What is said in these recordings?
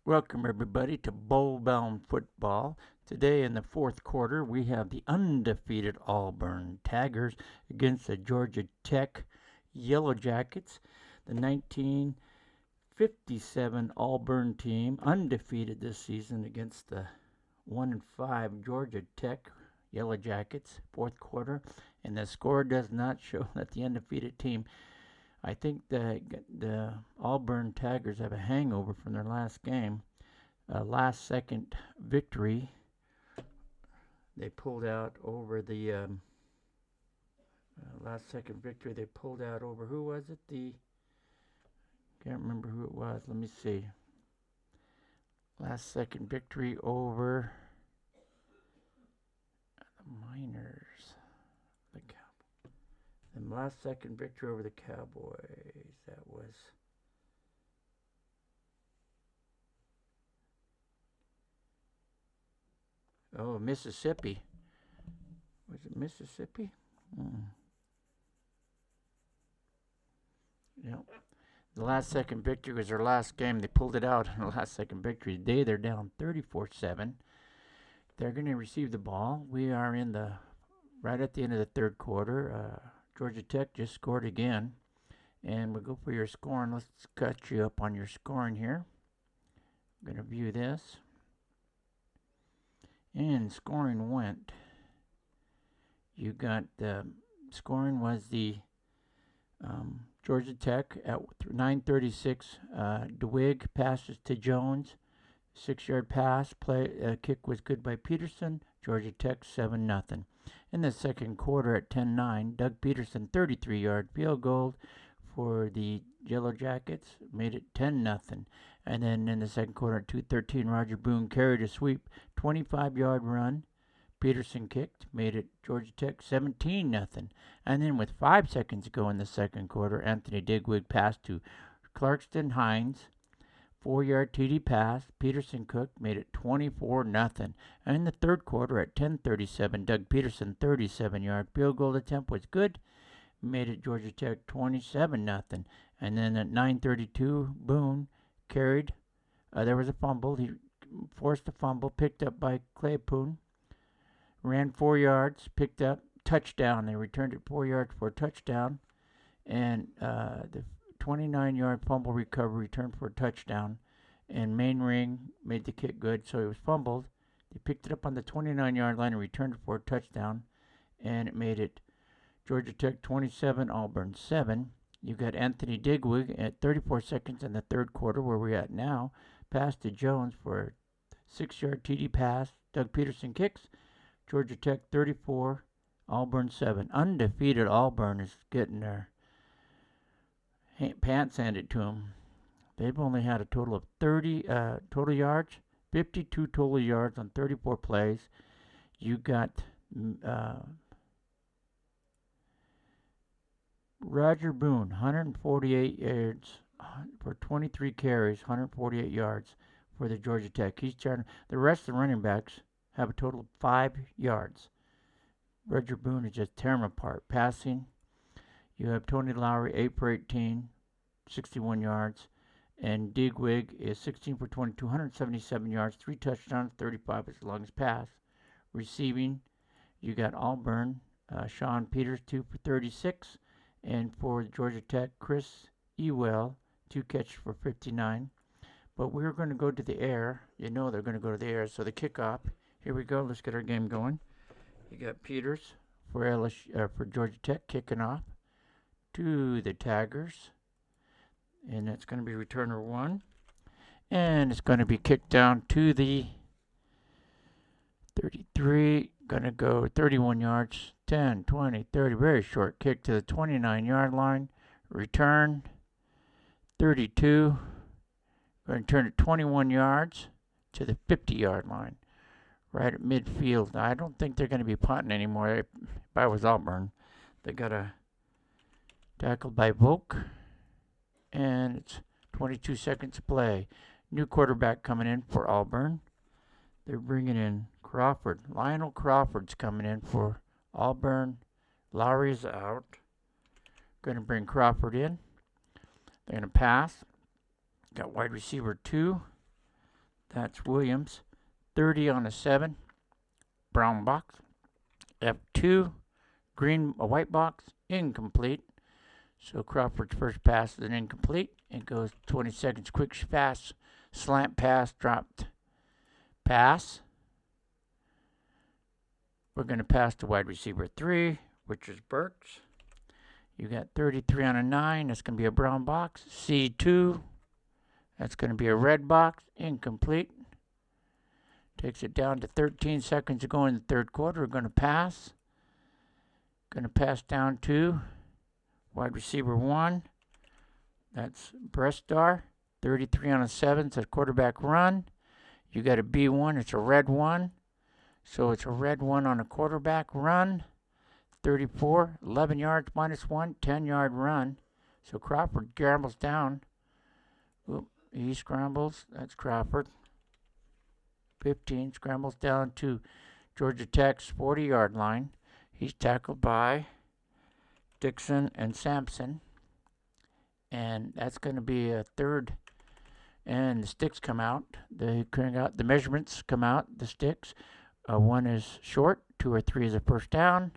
Welcome everybody to Bowl-Bound Football. Today in the fourth quarter we have the undefeated Auburn Tigers against the Georgia Tech Yellow Jackets. The 1957 Auburn team undefeated this season against the 1-5 Georgia Tech Yellow Jackets. Fourth quarter, and the score does not show that the undefeated team. I think the Auburn Tigers have a hangover from their last game. Last second victory they pulled out over the last second victory they pulled out over, who was it? The can't remember who it was. Let me see. Last second victory over the Miners. The last second victory over the Cowboys. That was Mississippi. Was it Mississippi? Yep. The last second victory was their last game. They pulled it out in the last second victory. Today they're down 34-7. They're going to receive the ball. We are in the right at the end of the third quarter. Georgia Tech just scored again. And we'll go for your scoring. Let's catch you up on your scoring here. I'm going to view this. And scoring went. You got scoring was the Georgia Tech at 9:36. DeWig passes to Jones, 6-yard pass. Kick was good by Peterson. Georgia Tech 7-0. In the second quarter at 10-9, Doug Peterson 33-yard field goal for the Yellow Jackets made it 10-0. And then in the second quarter at 2:13, Roger Boone carried a sweep 25-yard run. Peterson kicked, made it Georgia Tech 17-0. And then with 5 seconds to go in the second quarter, Anthony Digwig passed to Clarkston Hines. 4-yard TD pass. Peterson cooked, made it 24-0. And in the third quarter at 10:37, Doug Peterson 37-yard field goal attempt was good. Made it Georgia Tech 27-0. And then at 9:32, Boone carried. There was a fumble. He forced a fumble, picked up by Claypool. Ran 4 yards, picked up, touchdown. They returned it 4 yards for a touchdown. And the 29-yard fumble recovery returned for a touchdown. And Main Ring made the kick good, so it was fumbled. They picked it up on the 29-yard line and returned it for a touchdown. And it made it Georgia Tech 27, Auburn 7. You got Anthony Digwig at 34 seconds in the third quarter, where we're at now. Pass to Jones for a 6-yard TD pass. Doug Peterson kicks. Georgia Tech 34, Auburn 7. Undefeated Auburn is getting their pants handed to them. They've only had a total of 30 total yards, 52 total yards on 34 plays. You got Roger Boone, 148 yards for 23 carries, 148 yards for the Georgia Tech. He's charging. The rest of the running backs have a total of 5 yards. Roger Boone is just tearing them apart. Passing, you have Tony Lowry, 8 for 18, 61 yards. And Digwig is 16 for 22, 177 yards, 3 touchdowns, 35 as long as pass. Receiving, you got Auburn, Sean Peters, 2 for 36. And for Georgia Tech, Chris Ewell, 2 catches for 59. But we're going to go to the air. You know they're going to go to the air. So the kickoff. Here we go. Let's get our game going. You got Peters for for Georgia Tech kicking off to the Tigers. And it's going to be returner 1. And it's going to be kicked down to the 33. Going to go 31 yards, 10, 20, 30. Very short kick to the 29-yard line. Return 32. Going to turn it 21 yards to the 50-yard line. Right at midfield. I don't think they're going to be punting anymore. If I was Auburn, they got a tackle by Volk. And it's 22 seconds to play. New quarterback coming in for Auburn. They're bringing in Crawford. Lionel Crawford's coming in for Auburn. Lowry's out. Going to bring Crawford in. They're going to pass. Got wide receiver 2. That's Williams. 30 on a 7. Brown box. F2. Green, a white box. Incomplete. So Crawford's first pass is an incomplete. It goes 20 seconds. Quick pass. Slant pass. Dropped. Pass. We're going to pass to wide receiver 3, which is Burks. You got 33 on a 9. That's going to be a brown box. C2. That's going to be a red box. Incomplete. Takes it down to 13 seconds to go in the third quarter. We're going to pass. Going to pass down to wide receiver 1. That's Brestar. 33 on a 7. It's a quarterback run. You got a B1. It's a red 1. So it's a red 1 on a quarterback run. 34, 11 yards minus 1, 10-yard run. So Crawford scrambles down. Oop, he scrambles. That's Crawford. 15 scrambles down to Georgia Tech's 40-yard line. He's tackled by Dixon and Sampson. And that's going to be a third. And the sticks come out. The measurements come out, the sticks. 1 is short, 2 or 3 is a first down.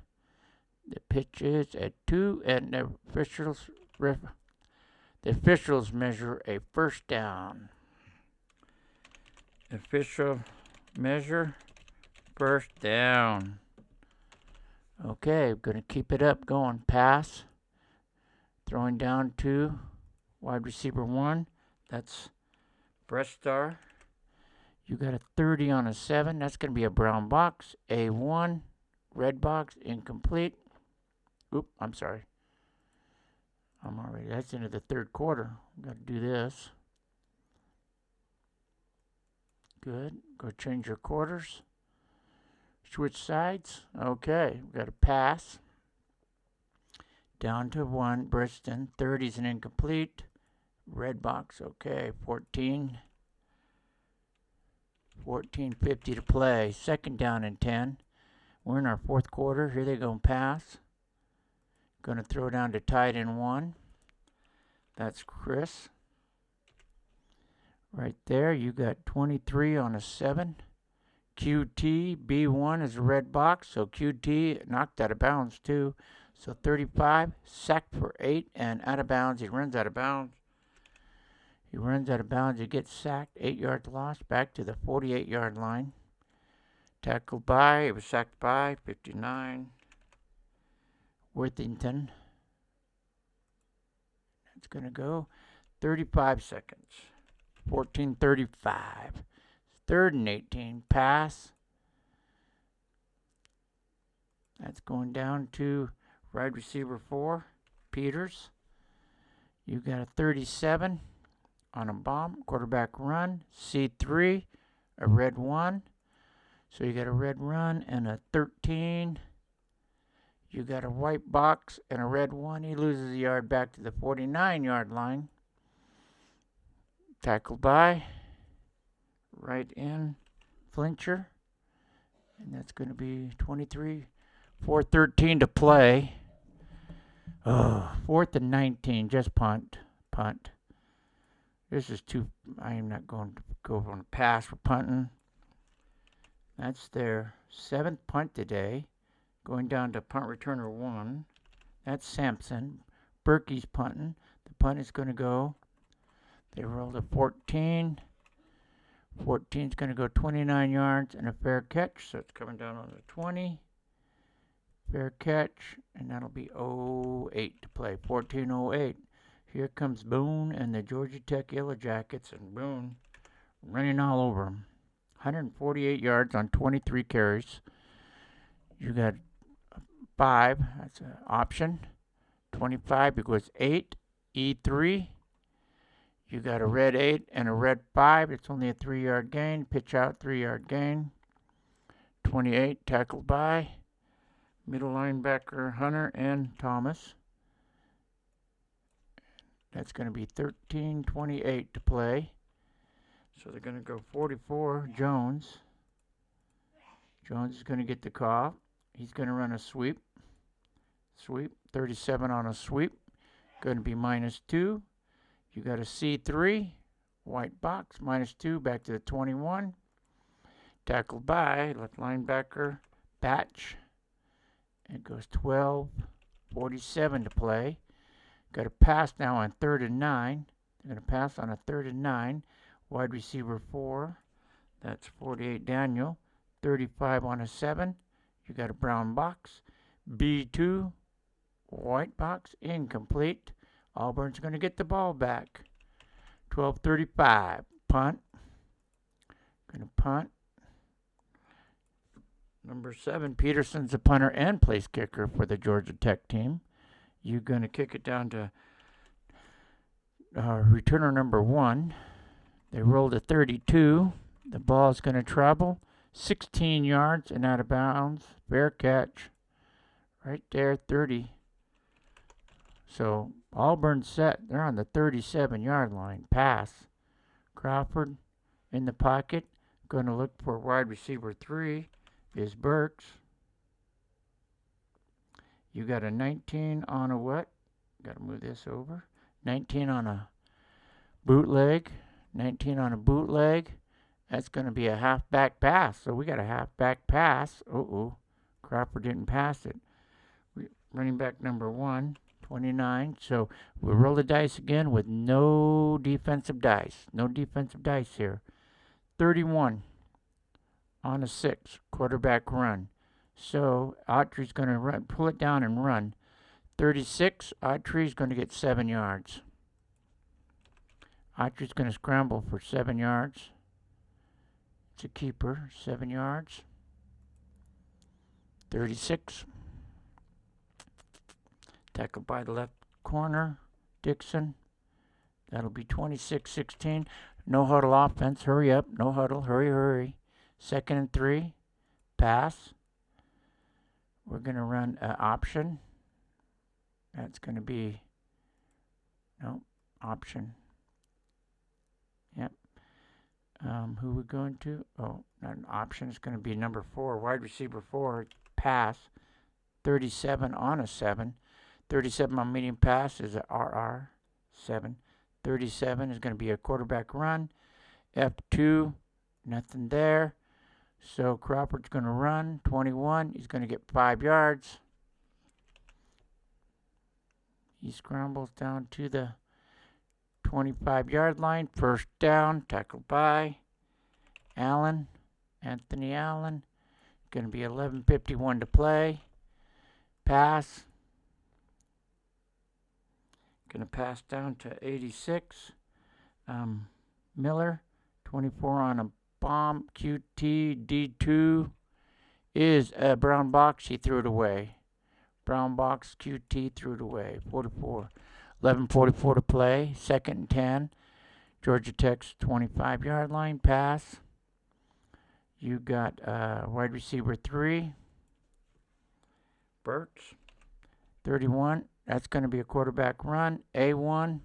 The pitch is at 2, and the officials measure a first down. Official measure first down. Okay, I'm going to keep it up going. Pass. Throwing down to wide receiver 1. That's Brestar. You got a 30 on a 7. That's going to be a brown box. A1. Red box. Incomplete. Oop, I'm sorry. That's into the third quarter. Got to do this. Good. Go change your quarters. Switch sides. Okay. We've got a pass. Down to 1. Briston. 30 is an incomplete. Red box. Okay. 14. 14:50 to play. Second down and 10. We're in our fourth quarter. Here they go. Pass. Going to throw down to tight end 1. That's Chris. Right there, you got 23 on a 7. QT, B1 is a red box, so QT knocked out of bounds too. So 35, sacked for 8, and out of bounds. He runs out of bounds. He gets sacked, 8 yards lost, back to the 48-yard line. Tackled by, it was sacked by 59. Worthington. It's going to go 35 seconds. 14:35. Third and 18. Pass. That's going down to wide receiver 4, Peters. You got a 37 on a bomb. Quarterback run. C3, a red 1. So you got a red run and a 13. You got a white box and a red 1. He loses a yard back to the 49-yard line. Tackled by right in Flincher. And that's going to be 23. 4:13 to play. Oh, 4th and 19. Just punt. This is too. I am not going to go on a pass for punting. That's their 7th punt today. Going down to punt returner 1. That's Sampson. Berkey's punting. The punt is going to go. They rolled a 14. 14 is going to go 29 yards and a fair catch. So it's coming down on the 20. Fair catch. And that'll be 08 to play. 14:08. Here comes Boone and the Georgia Tech Yellow Jackets. And Boone running all over them. 148 yards on 23 carries. You got 5. That's an option. 25 equals 8. E3. You got a red 8 and a red 5. It's only a 3-yard gain. Pitch out, 3-yard gain. 28 tackled by middle linebacker Hunter and Thomas. That's going to be 13:28 to play. So they're going to go 44. Jones. Jones is going to get the call. He's going to run a sweep. 37 on a sweep. Going to be -2. You got a C3, white box, -2, back to the 21. Tackled by left linebacker Batch. It goes 12:47 to play. Got a pass now on 3rd and 9. They're going to pass on a 3rd and 9. Wide receiver 4. That's 48 Daniel. 35 on a 7. You got a brown box. B2. White box. Incomplete. Auburn's going to get the ball back. 12:35. Punt. Going to punt. Number 7, Peterson's the punter and place kicker for the Georgia Tech team. You're going to kick it down to returner number 1. They rolled a 32. The ball is going to travel 16 yards and out of bounds. Fair catch. Right there, 30. So Auburn's set. They're on the 37-yard line. Pass. Crawford in the pocket. Going to look for wide receiver 3. Is Burks. You got a 19 on a what? Got to move this over. 19 on a bootleg. 19 on a bootleg. That's going to be a halfback pass. So we got a halfback pass. Crawford didn't pass it. Running back number 1, 29. So we'll roll the dice again with no defensive dice. No defensive dice here. 31. On a 6, quarterback run. So Autry's going to run, pull it down and run. 36, Autry's going to get 7 yards. Autry's going to scramble for 7 yards. It's a keeper, 7 yards. 36. Tackled by the left corner, Dixon. That'll be 26-16. No huddle offense. Hurry up. No huddle. Hurry. 2nd and 3, pass. We're going to run an option. That's going to be, option. Yep. Who are we going to? Oh, not an option. It's going to be number 4, wide receiver 4, pass. 37 on a 7. 37 on medium pass is a RR 7. 37 is going to be a quarterback run. F2, nothing there. So Crawford's going to run, 21. He's going to get 5 yards. He scrambles down to the 25-yard line. First down, tackled by Allen, Anthony Allen. Going to be 11:51 to play. Pass. Going to pass down to 86. Miller, 24 on a bomb. QT D2 is a brown box. He threw it away. Brown box. QT threw it away. 44. 11:44 to play. 2nd and 10. Georgia Tech's 25-yard line. Pass. You got wide receiver 3. Burks. 31. That's going to be a quarterback run. A1.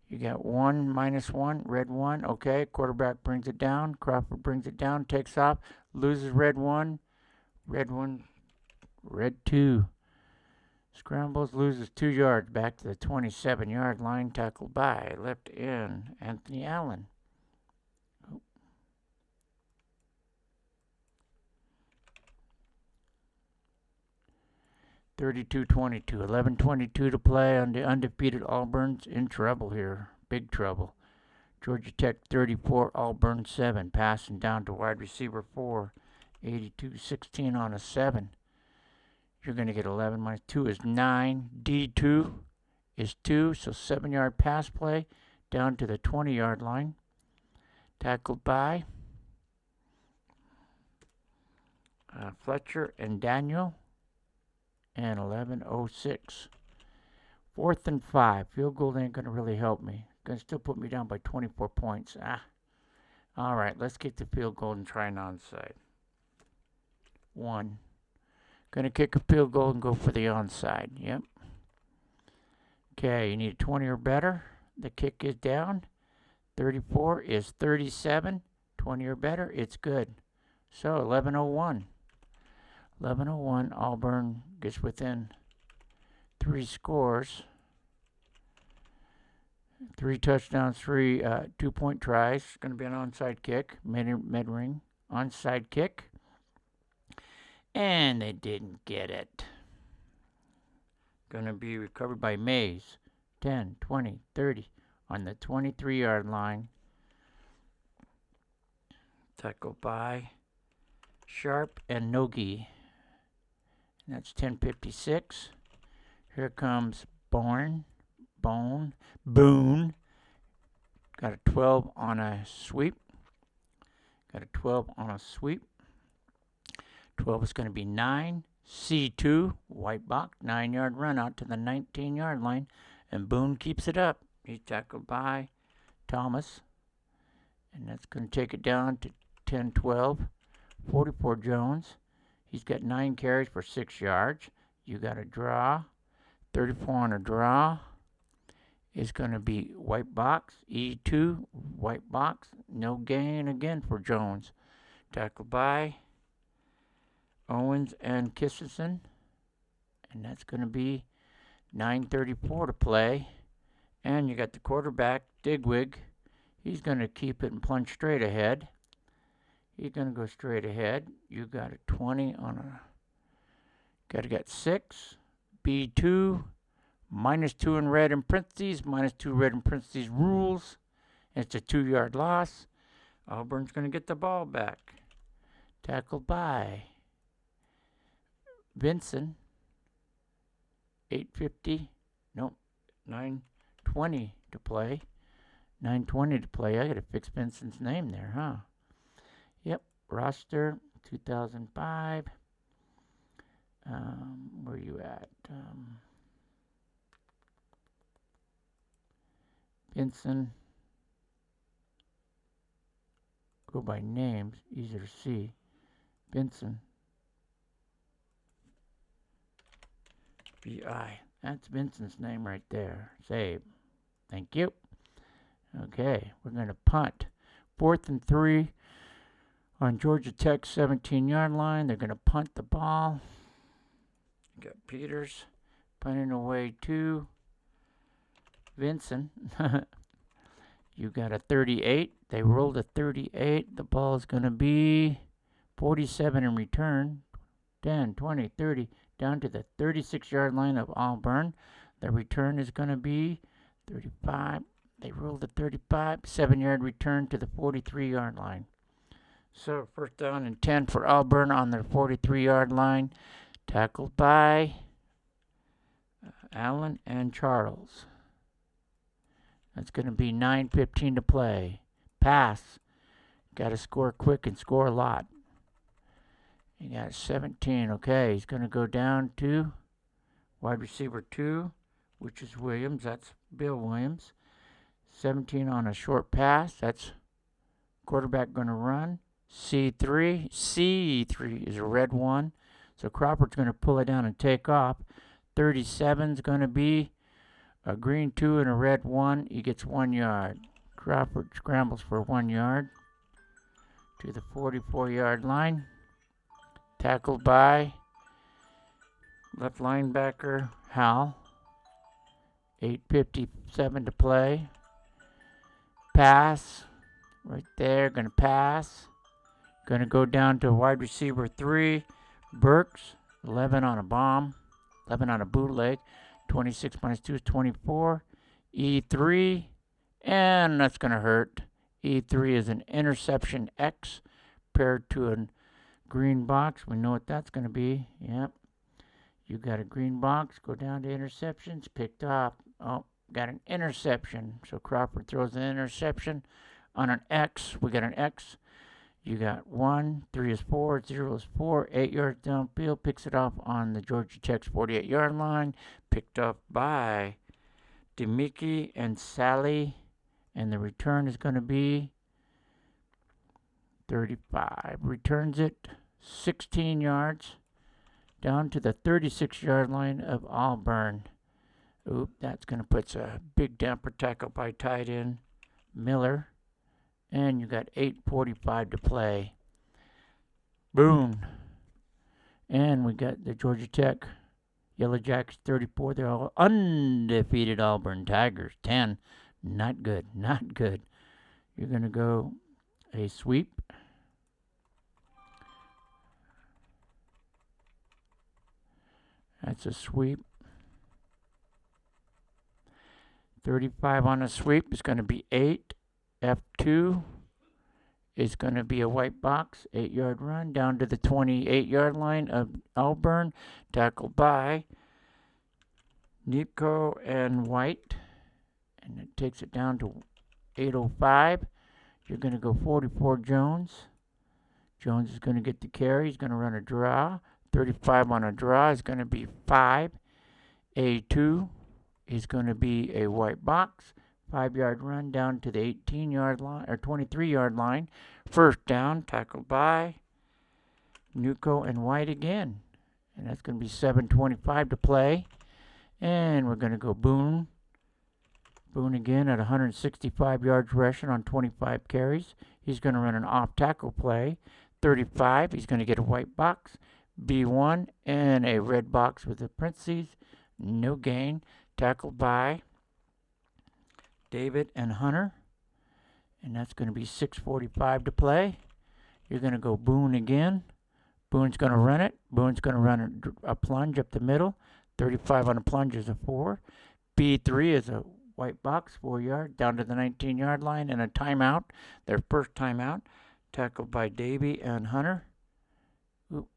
You got 1 -1, red 1. Okay, quarterback brings it down. Crawford brings it down, takes off, loses red 1, red 1, red 2. Scrambles, loses 2 yards back to the 27-yard line, tackled by left end Anthony Allen. 32-22, 11:22 to play on the undefeated Auburn's in trouble here. Big trouble. Georgia Tech 34, Auburn 7. Passing down to wide receiver 4. 82-16 on a 7. You're going to get 11 minus 2 is 9. D2 is 2, so 7-yard pass play down to the 20-yard line. Tackled by Fletcher and Daniel. And 11:06. 4th and 5. Field goal ain't going to really help me. Going to still put me down by 24 points. All right, let's get the field goal and try an onside. 1. Going to kick a field goal and go for the onside. Yep. Okay, you need 20 or better. The kick is down. 34 is 37. 20 or better, it's good. So 11:01. 11:01, Auburn gets within 3 scores. 3 touchdowns, 3 2-point tries. Going to be an onside kick, mid-ring onside kick. And they didn't get it. Going to be recovered by Mays. 10, 20, 30 on the 23-yard line. Tackled by Sharp and Nogi. And that's 10:56. Here comes Boone. Got a 12 on a sweep. 12 is going to be 9. C2, white box, 9-yard run out to the 19-yard line. And Boone keeps it up. He's tackled by Thomas. And that's going to take it down to 10-12. 44 Jones. He's got 9 carries for 6 yards. You got a draw. 34 on a draw is going to be white box. E2, white box. No gain again for Jones. Tackled by Owens and Kissenson. And that's going to be 9:34 to play. And you got the quarterback, Digwig. He's going to keep it and plunge straight ahead. He's going to go straight ahead. You got a 20 on a... Got 6. B2. -2 in red in parentheses. -2 red in parentheses rules. It's a 2-yard loss. Auburn's going to get the ball back. Tackled by Vincent. 8:50. Nope. 9:20 to play. 9:20 to play. I got to fix Vincent's name there, huh? Yep. Roster 2005. Where you at? Vincent. Go by names. Easier to see. Vincent. B.I. That's Vincent's name right there. Save. Thank you. Okay, we're going to punt. 4th and 3 on Georgia Tech's 17-yard line. They're going to punt the ball. You got Peters punting away to Vincent. You got a 38. They rolled a 38. The ball is going to be 47 in return. 10, 20, 30. Down to the 36-yard line of Auburn. The return is going to be 35. They rolled a 35. 7-yard return to the 43-yard line. So 1st down and 10 for Auburn on their 43-yard line. Tackled by Allen and Charles. That's going to be 9:15 to play. Pass. Got to score quick and score a lot. You got 17. Okay, he's going to go down to wide receiver 2, which is Williams. That's Bill Williams. 17 on a short pass. That's quarterback going to run. C3 is a red 1. So Crawford's going to pull it down and take off. 37 is going to be a green 2 and a red 1. He gets 1 yard. Crawford scrambles for 1 yard to the 44-yard line. Tackled by left linebacker Hal. 8:57 to play. Pass. Right there. Going to pass. Going to go down to wide receiver 3. Burks. 11 on a bomb. 11 on a bootleg. 26 minus 2 is 24. E3. And that's going to hurt. E3 is an interception X paired to a green box. We know what that's going to be. Yep. You got a green box. Go down to interceptions. Picked up. Oh, got an interception. So Crawford throws an interception on an X. We got an X. You got 1, 3 is 4, 0 is 4, 8 yards downfield. Picks it off on the Georgia Tech's 48-yard line. Picked up by Demiki and Sally. And the return is going to be 35. Returns it 16 yards down to the 36-yard line of Auburn. Oop, that's going to put a big damper tackle by tight end Miller. And you got 8:45 to play. Boom. And we got the Georgia Tech Yellow Jackets 34. They're all undefeated Auburn Tigers 10. Not good. Not good. You're going to go a sweep. That's a sweep. 35 on a sweep is going to be 8. F2 is going to be a white box, 8-yard run down to the 28-yard line of Auburn, tackled by Nico and White, and it takes it down to 8:05. You're going to go 44 Jones. Jones is going to get the carry. He's going to run a draw. 35 on a draw is going to be 5. A2 is going to be a white box. 5-yard run down to the 18-yard line or 23-yard line. First down, tackled by Nuco and White again. And that's going to be 7:25 to play. And we're going to go Boone. Boone again at 165 yards rushing on 25 carries. He's going to run an off-tackle play. 35, he's going to get a white box. B1 and a red box with the parentheses. No gain. Tackled by David and Hunter. And that's going to be 6:45 to play. You're going to go Boone again. Boone's going to run it. Boone's going to run a plunge up the middle. 35 on a plunge is a 4. B3 is a white box, 4 yard, down to the 19-yard line, and a timeout. Their first timeout. Tackled by Davey and Hunter. Oop.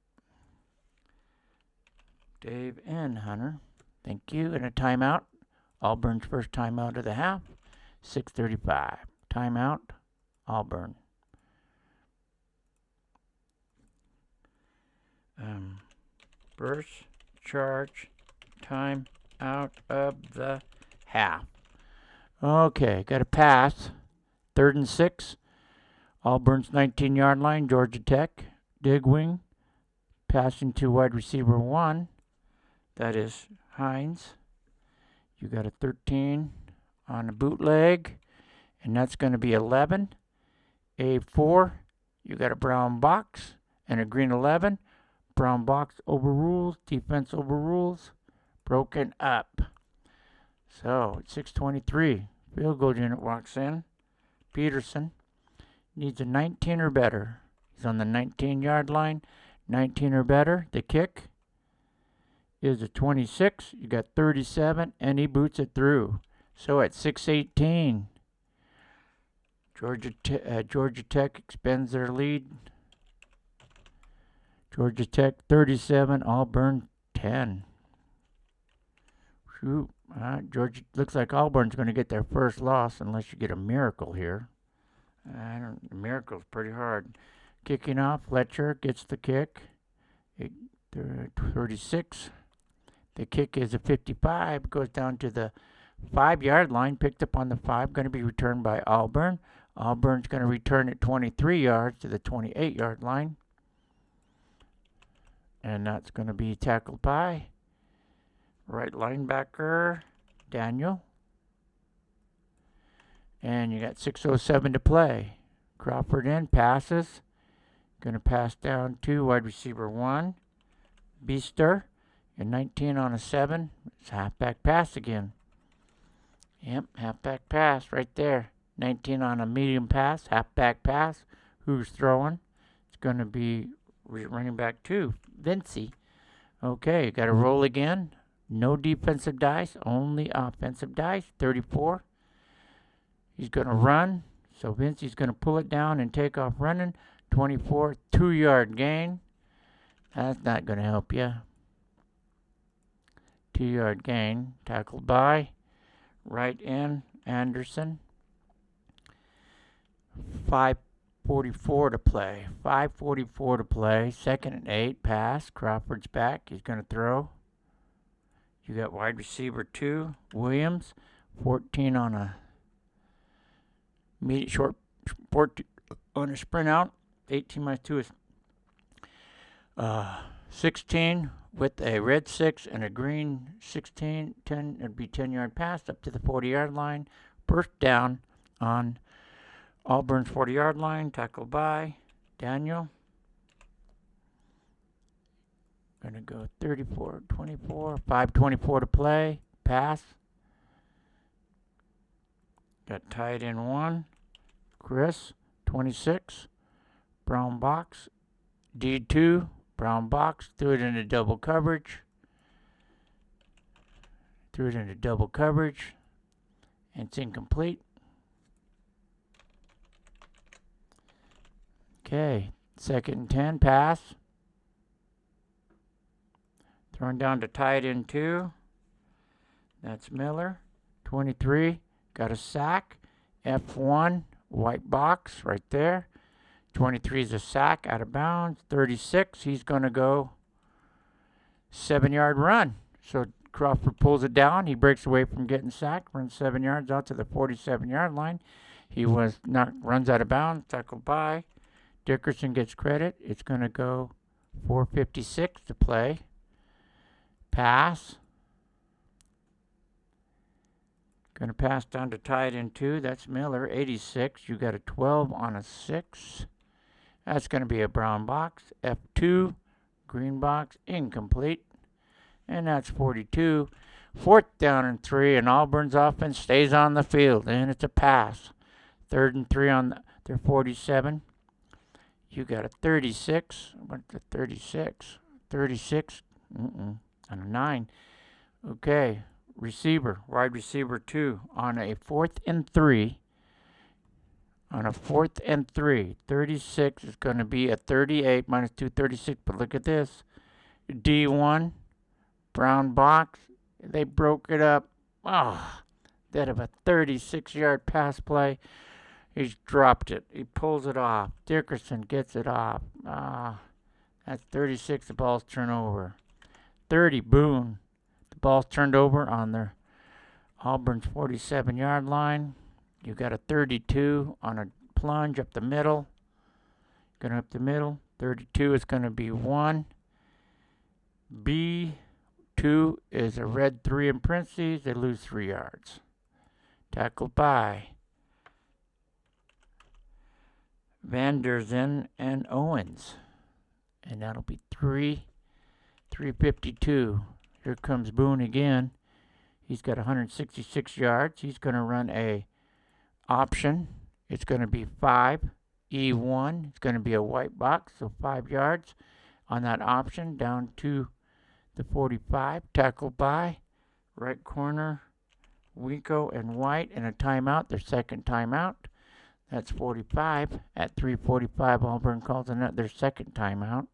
Dave and Hunter. Thank you. And a timeout. Auburn's first timeout of the half. 6:35. Timeout. Auburn. First charge time out of the half. Okay, got a pass. 3rd and 6. Auburn's 19-yard line. Georgia Tech. Dig wing. Passing to wide receiver 1. That is Hines. You got a 13 on a bootleg. And that's going to be 11. A4. You got a brown box and a green 11. Brown box overrules. Defense overrules. Broken up. So, it's 6:23. Field goal unit walks in. Peterson needs a 19 or better. He's on the 19-yard line. 19 or better. The kick is a 26. You got 37, and he boots it through. So, at 6:18, Georgia Tech extends their lead. Georgia Tech 37, Auburn 10. Shoot, Georgia looks like Auburn's going to get their first loss unless you get a miracle here. A miracle's pretty hard. Kicking off, Fletcher gets the kick. 36. The kick is a 55. Goes down to the 5-yard line. Picked up on the 5. Going to be returned by Auburn. Auburn's going to return it 23 yards to the 28-yard line. And that's going to be tackled by right linebacker Daniel. And you got 6:07 to play. Crawford in, passes. Going to pass down to wide receiver 1. Beaster. And 19 on a 7. It's a halfback pass again. Yep, halfback pass right there. 19 on a medium pass, halfback pass. Who's throwing? It's going to be running back 2, Vincey. Okay, got to roll again. No defensive dice, only offensive dice. 34. He's going to run. So Vincey's going to pull it down and take off running. 24, 2-yard gain. That's not going to help you. 2-yard gain. Tackled by right end Anderson. 5:44 to play. 5:44 to play. 2nd and 8. Pass. Crawford's back. He's going to throw. You got wide receiver 2, Williams. 14 on a short 14 on a sprint out. 18 minus 2 is 16 with a red 6 and a green 16. 10. It'd be 10-yard pass up to the 40-yard line. First down on Auburn's 40-yard line, tackled by Daniel. Going to go 34, 24, 5:24 to play. Pass. Got tied in 1. Chris, 26. Brown box. D2. Brown box. Threw it into double coverage. And it's incomplete. Okay. 2nd and 10. Pass. Thrown down to tie it in 2. That's Miller. 23. Got a sack. F1. White box right there. 23 is a sack out of bounds. 36. He's going to go 7-yard run. So Crawford pulls it down. He breaks away from getting sacked. Runs 7 yards out to the 47-yard line. He runs out of bounds. Tackled by. Dickerson gets credit. It's going to go 4:56 to play. Pass. Going to pass down to tie it in 2. That's Miller, 86. You got a 12 on a 6. That's going to be a brown box. F2, green box, incomplete. And that's 42. 4th down and 3, and Auburn's offense stays on the field. And it's a pass. 3rd and 3 on their 47. You got a 36. What's the 36? 36. On a 9. Okay. Receiver, wide receiver 2 on a 4th and 3. 36 is going to be a 38 minus 2, 36. But look at this. D1, brown box. They broke it up. That of a 36-yard pass play. He's dropped it. He pulls it off. Dickerson gets it off. That's 36. The ball's turned over. 30, Boone. Ball's turned over on their Auburn's 47-yard line. You got a 32 on a plunge up the middle. Going up the middle. 32 is going to be 1. B2 is a red 3 in parentheses. They lose 3 yards. Tackled by Vanderzen and Owens. And that'll be 3:52. Here comes Boone again. He's got 166 yards. He's going to run a option. It's going to be 5. E1. It's going to be a white box, so 5 yards on that option down to the 45. Tackled by right corner, Winko and White, and a timeout, their 2nd timeout. That's 45. At 3:45, Auburn calls their 2nd timeout.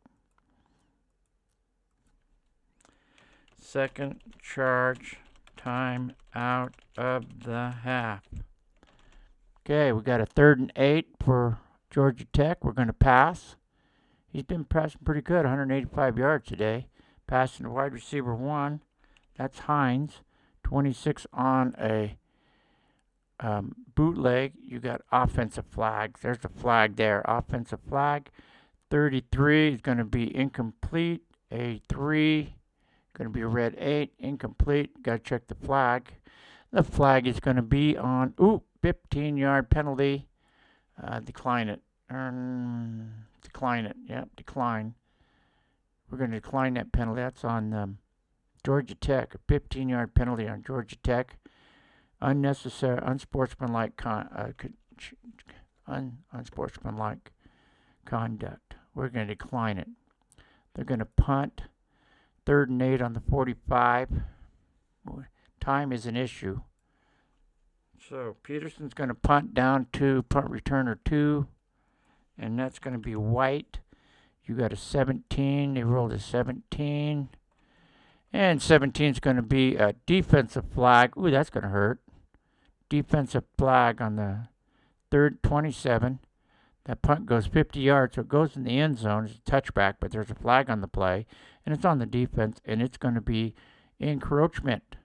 2nd charge time out of the half. Okay, we got a 3rd and 8 for Georgia Tech. We're going to pass. He's been passing pretty good, 185 yards today. Passing to wide receiver 1. That's Hines. 26 on a bootleg. You got offensive flags. There's a flag there. Offensive flag. 33 is going to be incomplete. A 3. Going to be a red 8, incomplete. Got to check the flag. The flag is going to be on 15-yard penalty. Decline it. Decline it. Yep, decline. We're going to decline that penalty. That's on Georgia Tech. A 15-yard penalty on Georgia Tech. Unnecessary, unsportsmanlike unsportsmanlike conduct. We're going to decline it. They're going to punt. 3rd and 8 on the 45. Time is an issue. So Peterson's going to punt down to punt returner 2. And that's going to be White. You got a 17. They rolled a 17. And 17 is going to be a defensive flag. Ooh, that's going to hurt. Defensive flag on the 27. That punt goes 50 yards, so it goes in the end zone. It's a touchback, but there's a flag on the play, and it's on the defense, and it's going to be encroachment.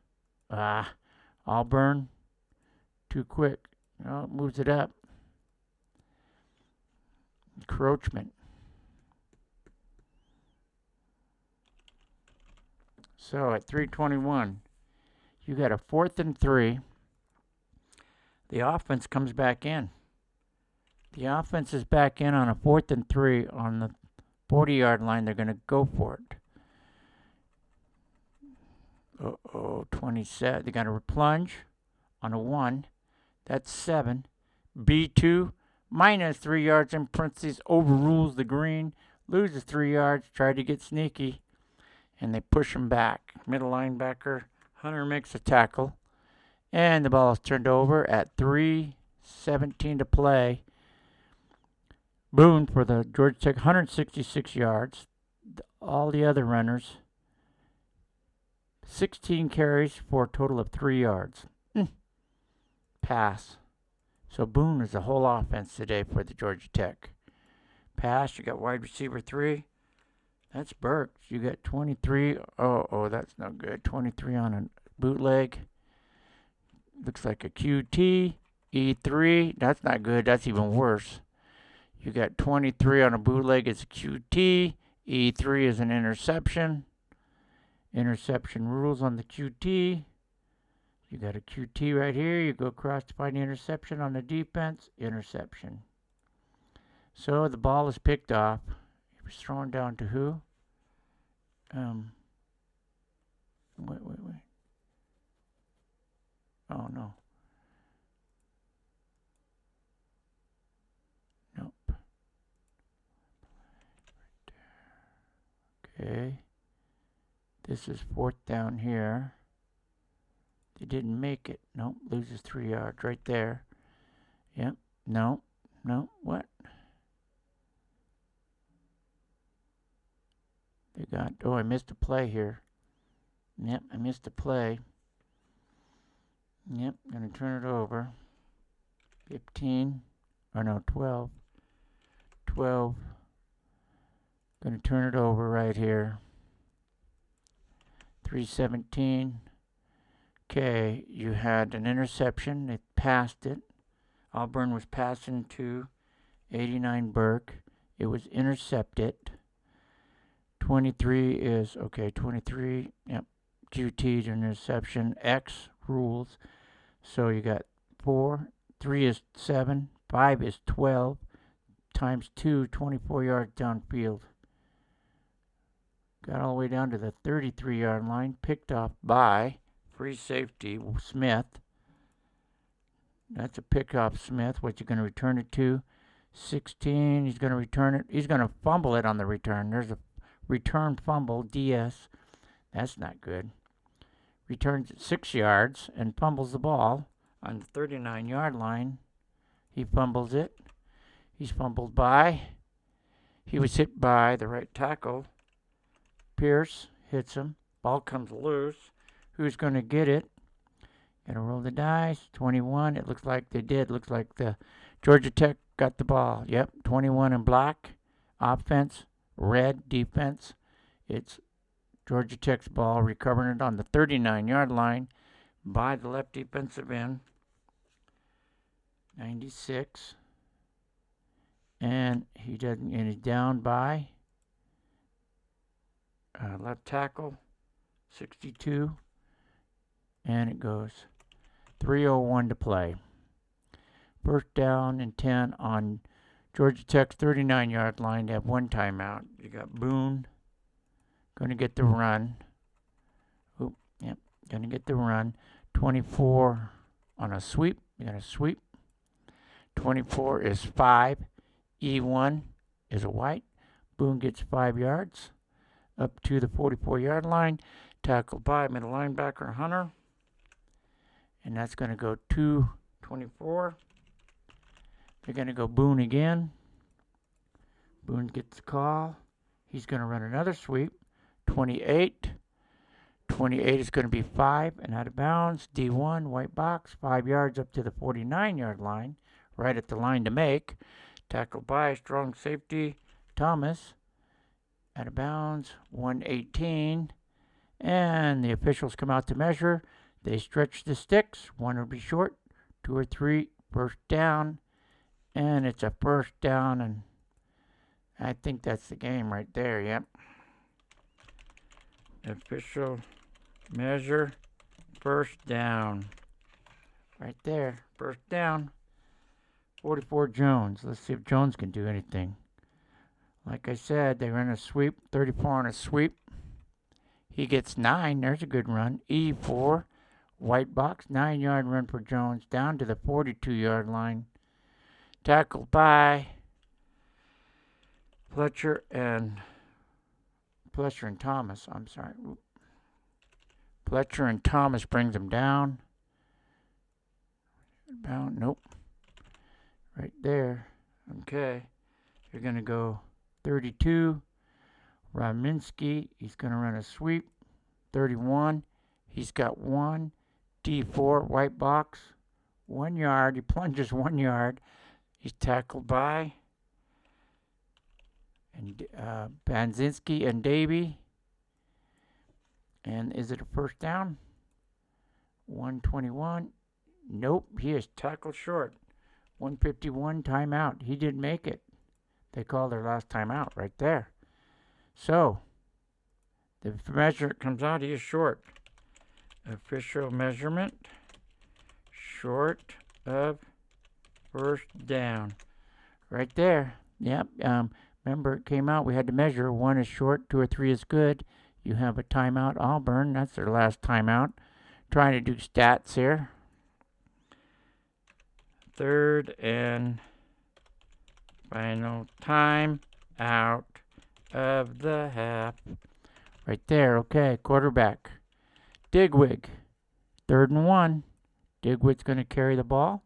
Auburn, too quick. Oh, it moves it up. Encroachment. So at 3:21, you got a 4th and 3. The offense comes back in. The offense is back in on a 4th and 3 on the 40-yard line. They're going to go for it. 27. They got a plunge on a 1. That's 7. B2, minus 3 yards in parentheses, overrules the green, loses 3 yards, tried to get sneaky, and they push him back. Middle linebacker, Hunter makes a tackle, and the ball is turned over at 3:17 to play. Boone for the Georgia Tech, 166 yards. All the other runners, 16 carries for a total of 3 yards. Pass. So Boone is the whole offense today for the Georgia Tech. Pass, you got wide receiver 3. That's Burks. You got 23. Oh, that's no good. 23 on a bootleg. Looks like a QT. E3. That's not good. That's even worse. You got 23 on a bootleg. It's a QT. E3 is an interception. Interception rules on the QT. You got a QT right here. You go across to find the interception on the defense. Interception. So the ball is picked off. It was thrown down to who? Wait. Oh, no. Nope. Okay. This is 4th down here. They didn't make it. Nope. Loses 3 yards right there. Yep. No. What? They got, I missed a play here. Yep, I missed a play. Yep, gonna turn it over. 15, or no, 12. 12. Gonna turn it over right here. 3:17. Okay, you had an interception. They passed it. Auburn was passing to 89 Burke. It was intercepted. 23 is, 23, yep, QT to interception, X rules. So you got 4, 3 is 7, 5 is 12, times 2, 24 yards downfield. Got all the way down to the 33-yard line, picked off by free safety Smith. That's a pickoff Smith. What you going to return it to? 16, he's going to return it. He's going to fumble it on the return. There's a return fumble, DS. That's not good. Returns it 6 yards and fumbles the ball on the 39-yard line. He fumbles it. He's fumbled by. He was hit by the right tackle. Pierce hits him. Ball comes loose. Who's going to get it? Going to roll the dice. 21. It looks like they did. Looks like the Georgia Tech got the ball. Yep, 21 in black. Offense. Red defense. It's Georgia Tech's ball, recovering it on the 39-yard line by the left defensive end. 96. And he's down by left tackle, 62. And it goes 3:01 to play. First down and 10 on Georgia Tech's 39-yard line. They have 1 timeout. You got Boone going to get the run. Going to get the run. 24 on a sweep. You got a sweep. 24 is 5. E1 is a white. Boone gets 5 yards up to the 44-yard line. Tackled by middle linebacker Hunter. And that's going to go 2:24. They're going to go Boone again. Boone gets the call. He's going to run another sweep. 28. 28 is going to be 5 and out of bounds. D1, white box, 5 yards up to the 49-yard line. Right at the line to make. Tackled by strong safety Thomas. Out of bounds, 118. And the officials come out to measure. They stretch the sticks. 1 will be short. 2 or 3, first down. And it's a first down, and I think that's the game right there, yep. Official measure, first down. Right there, first down. 44 Jones. Let's see if Jones can do anything. Like I said, they run a sweep, 34 on a sweep. He gets 9. There's a good run. E4, white box. 9-yard run for Jones down to the 42-yard line. Tackled by Fletcher and Thomas. I'm sorry. Fletcher and Thomas brings him down. Nope. Right there. Okay. You're going to go 32. Raminski, he's going to run a sweep. 31. He's got 1. D4, white box. 1 yard. He plunges 1 yard. He's tackled by Banzinski and Davey. And is it a first down? 121. Nope, he is tackled short. 151, timeout. He didn't make it. They called their last timeout right there. So, the measure comes out, he is short. Official measurement, short of first down. Right there. Yep. Remember, it came out, we had to measure. 1 is short, 2 or 3 is good. You have a timeout, Auburn. That's their last timeout. Trying to do stats here. 3rd and final time out of the half. Right there. Okay, quarterback. Digwig. 3rd and 1. Digwig's going to carry the ball.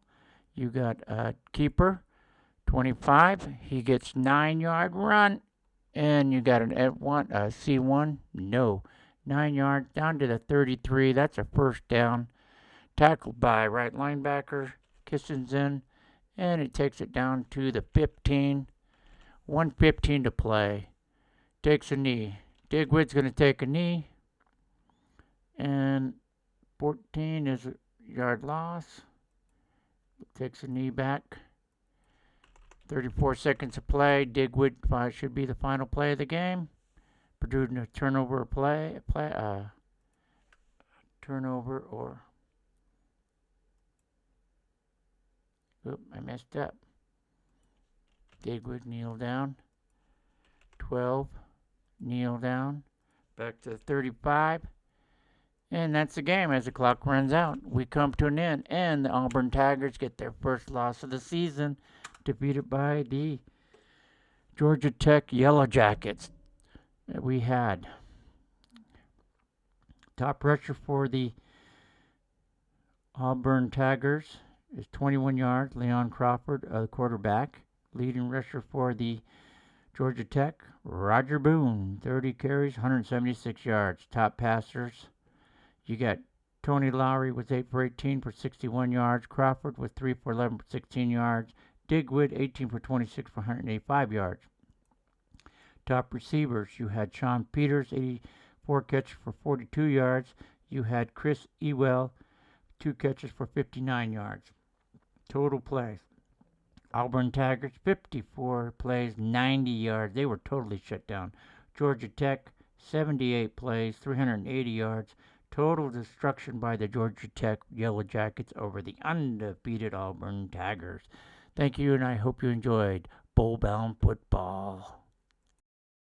You got a keeper. 25. He gets 9-yard run. And you got an C1. No. 9 yards down to the 33. That's a first down. Tackled by right linebacker Kissensen. And it takes it down to the 15. 1:15 to play. Takes a knee. Digwig's going to take a knee. And 14 is a yard loss. Takes a knee back. 34 seconds to play. Digwig should be the final play of the game. Producing a turnover turnover or... Oop, I messed up. Digwig, kneel down. 12, kneel down. Back to 35. And that's the game as the clock runs out. We come to an end. And the Auburn Tigers get their first loss of the season. Defeated by the Georgia Tech Yellow Jackets. We had top rusher for the Auburn Tigers is 21 yards. Leon Crawford, the quarterback. Leading rusher for the Georgia Tech, Roger Boone, 30 carries, 176 yards. Top passers, you got Tony Lowry was 8 for 18 for 61 yards. Crawford was 3 for 11 for 16 yards. Digwood, 18 for 26 for 185 yards. Top receivers, you had Sean Peters, 84 catches for 42 yards. You had Chris Ewell, 2 catches for 59 yards. Total plays. Auburn Tigers, 54 plays, 90 yards. They were totally shut down. Georgia Tech, 78 plays, 380 yards. Total destruction by the Georgia Tech Yellow Jackets over the undefeated Auburn Tigers. Thank you, and I hope you enjoyed Bowl Bound Football.